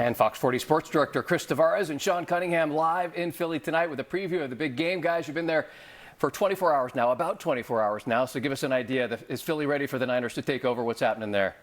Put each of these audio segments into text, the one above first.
And Fox 40 Sports Director Chris Tavares and Sean Cunningham live in Philly tonight with a preview of the big game. Guys, you've been there for 24 hours now, about 24 hours now. So give us an idea. Is Philly ready for the Niners to take over? What's happening there?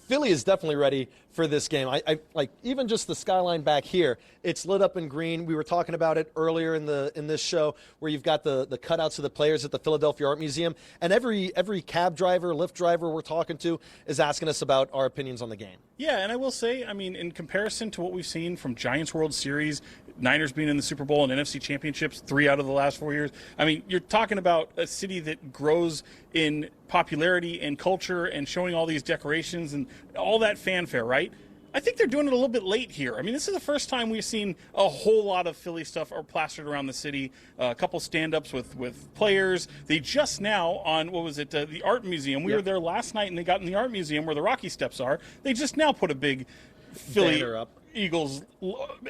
Philly is definitely ready for this game. I like even just the skyline back here. It's lit up in green. We were talking about it earlier in this show, where you've got the cutouts of the players at the Philadelphia Art Museum, and every cab driver, Lyft driver we're talking to is asking us about our opinions on the game. Yeah, and I will say, I mean, in comparison to what we've seen from Giants World Series, Niners being in the Super Bowl and NFC Championships 3 out of the last 4 years, I mean, you're talking about a city that grows in popularity and culture and showing all these decorations and all that fanfare, right? I think they're doing it a little bit late here. I mean, this is the first time we've seen a whole lot of Philly stuff are plastered around the city. A couple stand-ups with players. They just now on, what was it, the Art Museum. We were there last night, and they got in the Art Museum where the Rocky Steps are. They just now put a big Philly banner up. Eagles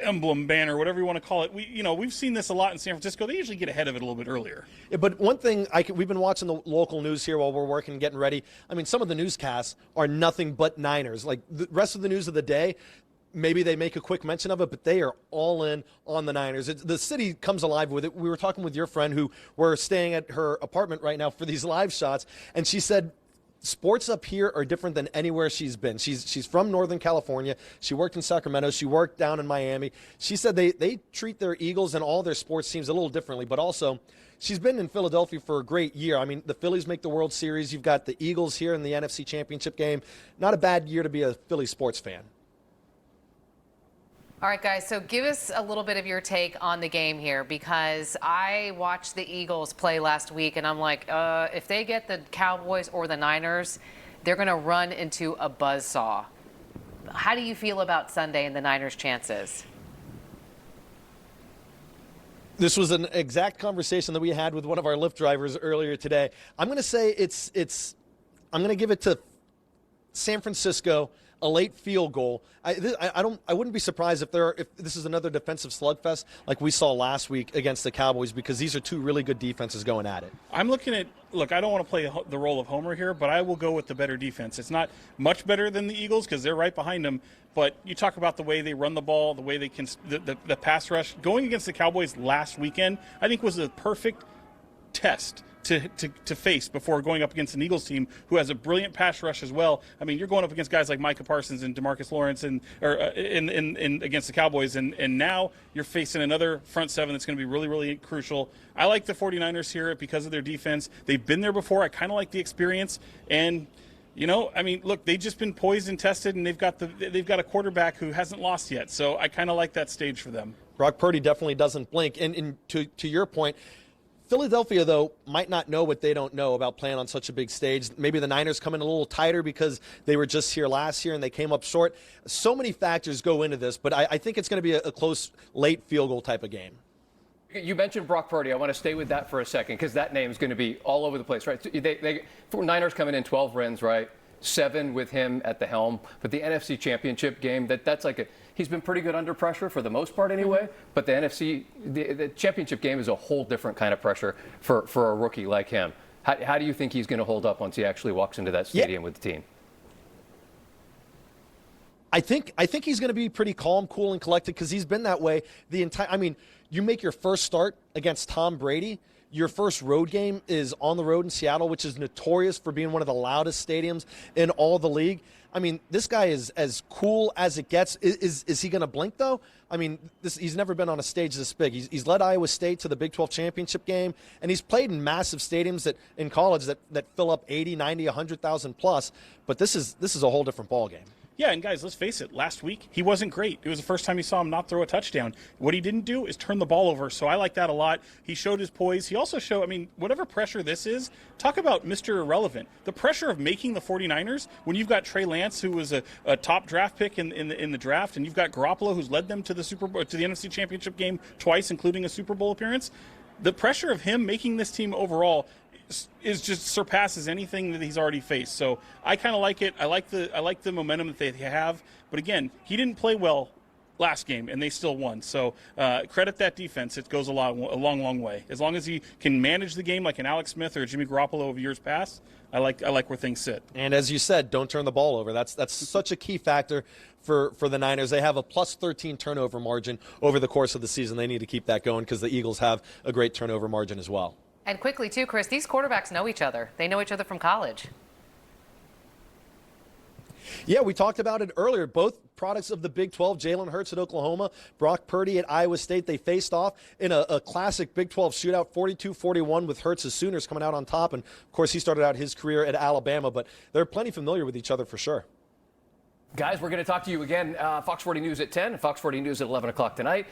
emblem, banner, whatever you want to call it. We've seen this a lot in San Francisco. They usually get ahead of it a little bit earlier. Yeah, but one thing, we've been watching the local news here while we're working, getting ready. I mean, some of the newscasts are nothing but Niners. Like the rest of the news of the day, maybe they make a quick mention of it, but they are all in on the Niners. The city comes alive with it. We were talking with your friend who we're staying at her apartment right now for these live shots, and she said sports up here are different than anywhere she's been. She's from Northern California. She worked in Sacramento. She worked down in Miami. She said they treat their Eagles and all their sports teams a little differently, but also she's been in Philadelphia for a great year. I mean, the Phillies make the World Series. You've got the Eagles here in the NFC Championship game. Not a bad year to be a Philly sports fan. All right, guys, so give us a little bit of your take on the game here, because I watched the Eagles play last week, and I'm like, if they get the Cowboys or the Niners, they're going to run into a buzzsaw. How do you feel about Sunday and the Niners' chances? This was an exact conversation that we had with one of our Lyft drivers earlier today. I'm going to say I'm going to give it to San Francisco. A late field goal. I wouldn't be surprised if this is another defensive slugfest like we saw last week against the Cowboys, because these are two really good defenses going at it. I'm looking at, look, I don't want to play the role of Homer here, but I will go with the better defense. It's not much better than the Eagles because they're right behind them, but you talk about the way they run the ball, the way they can, the pass rush. Going against the Cowboys last weekend, I think was a perfect test to face before going up against an Eagles team who has a brilliant pass rush as well. I mean, you're going up against guys like Micah Parsons and DeMarcus Lawrence in against the Cowboys, and now you're facing another front seven that's going to be really, really crucial. I like the 49ers here because of their defense. They've been there before. I kind of like the experience, and I mean, look, they've just been poised and tested, and they've got a quarterback who hasn't lost yet. So I kind of like that stage for them. Brock Purdy definitely doesn't blink, and to your point, Philadelphia, though, might not know what they don't know about playing on such a big stage. Maybe the Niners come in a little tighter because they were just here last year and they came up short. So many factors go into this, but I think it's going to be a close, late field goal type of game. You mentioned Brock Purdy. I want to stay with that for a second because that name is going to be all over the place, right? Niners coming in 12 wins, right? 7 with him at the helm. But the NFC Championship game, that's like he's been pretty good under pressure for the most part anyway. But the Championship game is a whole different kind of pressure for a rookie like him. How do you think he's going to hold up once he actually walks into that stadium with the team? I think he's going to be pretty calm, cool, and collected because he's been that way the entire. I mean, you make your first start against Tom Brady. Your first road game is on the road in Seattle, which is notorious for being one of the loudest stadiums in all the league. I mean, this guy is as cool as it gets. Is he going to blink, though? I mean, he's never been on a stage this big. He's led Iowa State to the Big 12 championship game, and he's played in massive stadiums in college that fill up 80, 90, 100,000 plus. But this is a whole different ballgame. Yeah, and guys, let's face it, last week he wasn't great. It was the first time you saw him not throw a touchdown. What he didn't do is turn the ball over, so I like that a lot. He showed his poise. He also showed, I mean, whatever pressure this is, talk about Mr. Irrelevant. The pressure of making the 49ers, when you've got Trey Lance, who was a top draft pick in the draft, and you've got Garoppolo, who's led them to the Super Bowl, to the NFC Championship game twice, including a Super Bowl appearance, the pressure of him making this team overall is just surpasses anything that he's already faced. So I kind of like it. I like the momentum that they have. But again, he didn't play well last game, and they still won. So credit that defense. It goes a long way. As long as he can manage the game like an Alex Smith or Jimmy Garoppolo of years past, I like where things sit. And as you said, don't turn the ball over. That's such a key factor for the Niners. They have a plus 13 turnover margin over the course of the season. They need to keep that going because the Eagles have a great turnover margin as well. And quickly, too, Chris, these quarterbacks know each other. They know each other from college. Yeah, we talked about it earlier. Both products of the Big 12, Jalen Hurts at Oklahoma, Brock Purdy at Iowa State. They faced off in a classic Big 12 shootout, 42-41, with Hurts' Sooners coming out on top. And, of course, he started out his career at Alabama. But they're plenty familiar with each other for sure. Guys, we're going to talk to you again, Fox 40 News at 10 and Fox 40 News at 11 o'clock tonight.